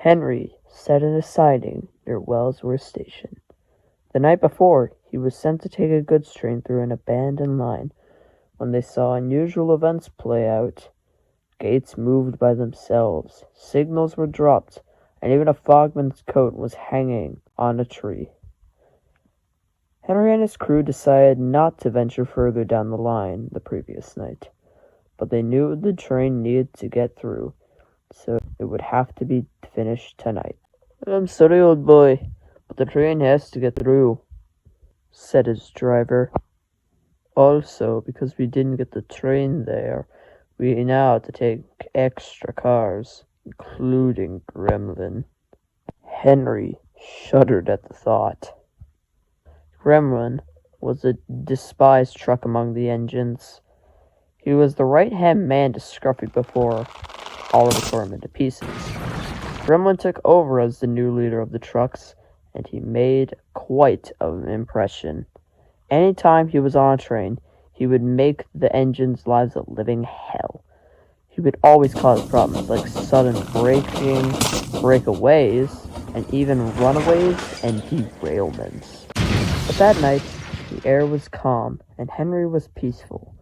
Henry sat in a siding near Wellsworth Station. The night before, he was sent to take a goods train through an abandoned line. When they saw unusual events play out, gates moved by themselves, signals were dropped, and even a fogman's coat was hanging on a tree. Henry and his crew decided not to venture further down the line the previous night, but they knew the train needed to get through, so it would have to be finished tonight. "I'm sorry, old boy, but the train has to get through," said his driver. "Also, because we didn't get the train there, we now have to take extra cars, including Gremlin." Henry shuddered at the thought. Gremlin was a despised truck among the engines. He was the right-hand man to Scruffy before Oliver tore him into pieces. Gremlin took over as the new leader of the trucks, and he made quite an impression. Anytime he was on a train, he would make the engine's lives a living hell. He would always cause problems like sudden braking, breakaways, and even runaways and derailments. But that night, the air was calm and Henry was peaceful,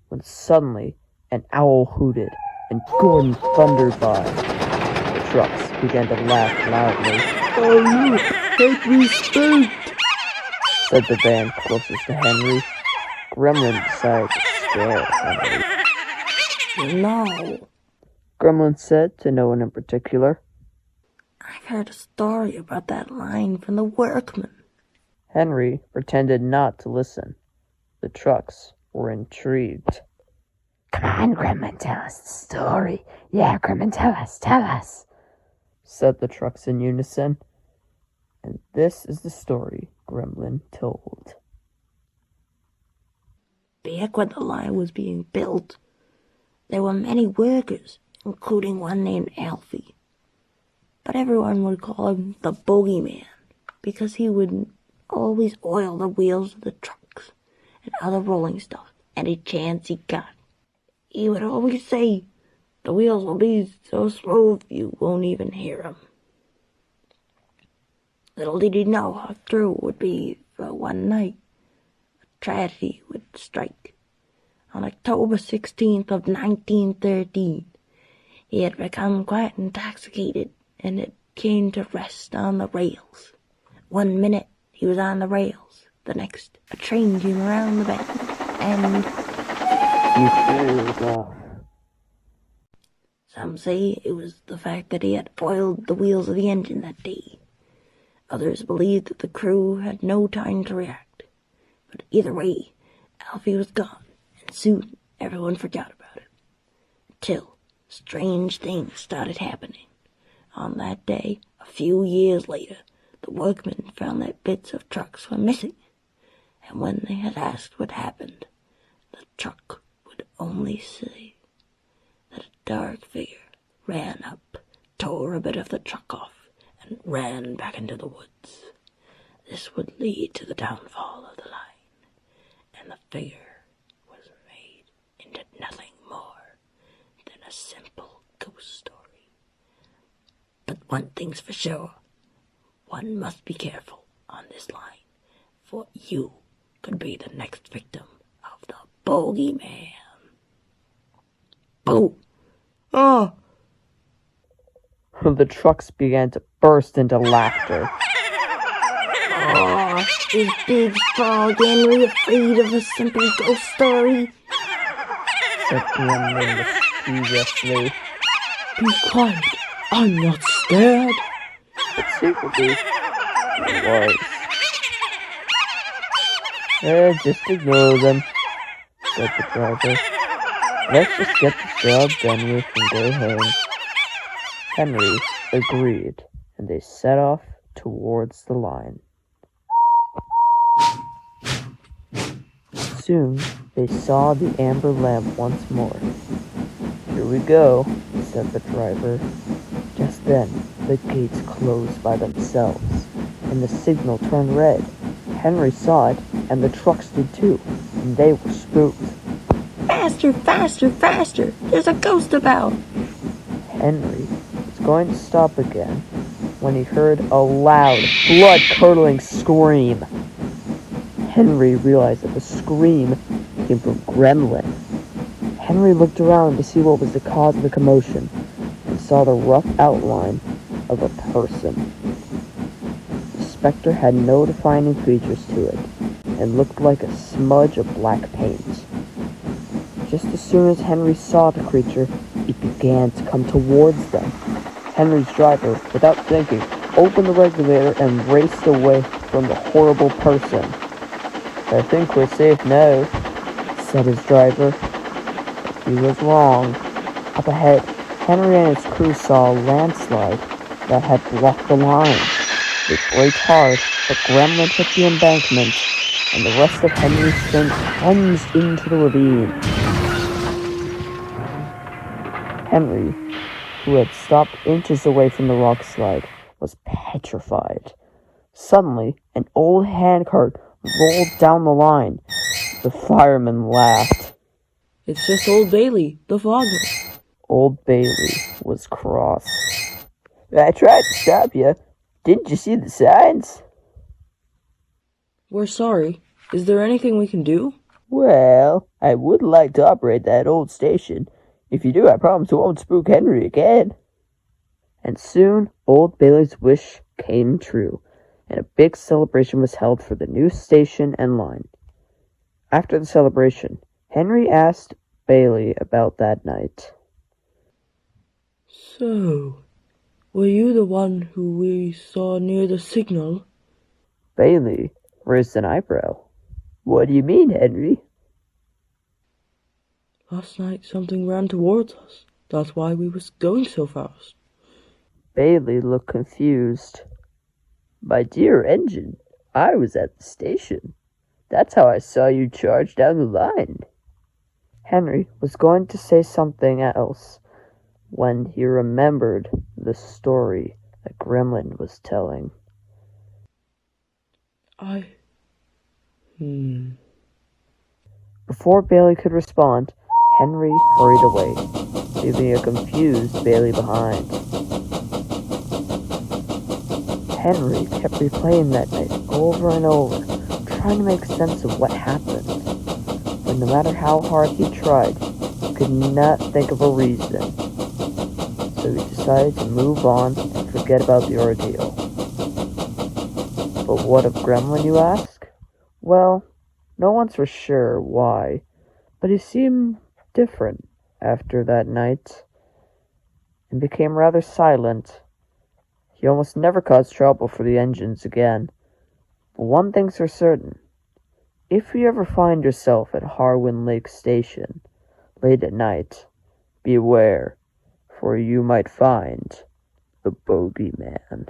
when suddenly an owl hooted and Gordon thundered by. The trucks began to laugh loudly. "Oh, look, Henry spooked," said the band closest to Henry. Gremlin decided to scare Henry. "No," Gremlin said to no one in particular. "I've heard a story about that line from the workmen." Henry pretended not to listen. The trucks were intrigued. "Come on, Gremlin, tell us the story. Yeah, Gremlin, tell us," said the trucks in unison. And this is the story Gremlin told. Back when the line was being built, there were many workers, including one named Alfie. But everyone would call him the Bogieman, because he would always oil the wheels of the trucks and other rolling stock any chance he got. He would always say, "The wheels will be so smooth you won't even hear 'em." Little did he know how true it would be, for one night a tragedy would strike. On October 16th of 1913, he had become quite intoxicated and it came to rest on the rails. One minute he was on the rails, the next a train came around the bend, and He pulled off. some say it was the fact that he had oiled the wheels of the engine that day. Others believed that the crew had no time to react. But either way, Alfie was gone, and soon everyone forgot about it. Until strange things started happening. On that day, a few years later, the workmen found that bits of trucks were missing, and when they had asked what happened, the truck would only say that a dark figure ran up, tore a bit of the truck off, and ran back into the woods. This would lead to the downfall of the line, and the figure was made into nothing more than a simple ghost story. But one thing's for sure, one must be careful on this line, for you could be the next victim of the Bogeyman. Boo! Oh! The trucks began to burst into laughter. Oh, is Big Frog Henry afraid of a simple ghost story? Said Gremlin mischievously. Be quiet, I'm not scared. But secretly, he was. Just ignore them, said the driver. Let's just get the job done with and go home. Henry agreed, and they set off towards the line. Soon, they saw the amber lamp once more. "Here we go," said the driver. Just then, the gates closed by themselves, and the signal turned red. Henry saw it, and the trucks did too, and they were spooked. Faster, faster, faster! There's a ghost about! Henry was going to stop again when he heard a loud, blood-curdling scream. Henry realized that the scream came from Gremlin. Henry looked around to see what was the cause of the commotion and saw the rough outline of a person. The specter had no defining features to it and looked like a smudge of black paint. Just as soon as Henry saw the creature, it began to come towards them. Henry's driver, without thinking, opened the regulator and raced away from the horrible person. "I think we're safe now," said his driver. But he was wrong. Up ahead, Henry and his crew saw a landslide that had blocked the line. It braked hard, but Gremlin hit the embankment, and the rest of Henry's train plunged into the ravine. Henry, who had stopped inches away from the rock slide, was petrified. Suddenly, an old handcart rolled down the line. The fireman laughed. "It's just old Bailey, the fogger." Old Bailey was cross. "I tried to stop you. Didn't you see the signs?" "We're sorry. Is there anything we can do?" "Well, I would like to operate that old station. If you do, I promise I won't spook Henry again." And soon, old Bailey's wish came true, and a big celebration was held for the new station and line. After the celebration, Henry asked Bailey about that night. "So, were you the one who we saw near the signal?" Bailey raised an eyebrow. "What do you mean, Henry?" "Last night something ran towards us. That's why we was going so fast." Bailey looked confused. "My dear engine, I was at the station. That's how I saw you charge down the line." Henry was going to say something else when he remembered the story that Gremlin was telling. Before Bailey could respond, Henry hurried away, leaving a confused Bailey behind. Henry kept replaying that night over and over, trying to make sense of what happened. But no matter how hard he tried, he could not think of a reason. So he decided to move on and forget about the ordeal. But what of Gremlin, you ask? Well, no one's for sure why, but he seemed different after that night and became rather silent. He almost never caused trouble for the engines again. But one thing's for certain. If you ever find yourself at Harwin Lake Station late at night, beware, for you might find the Bogieman.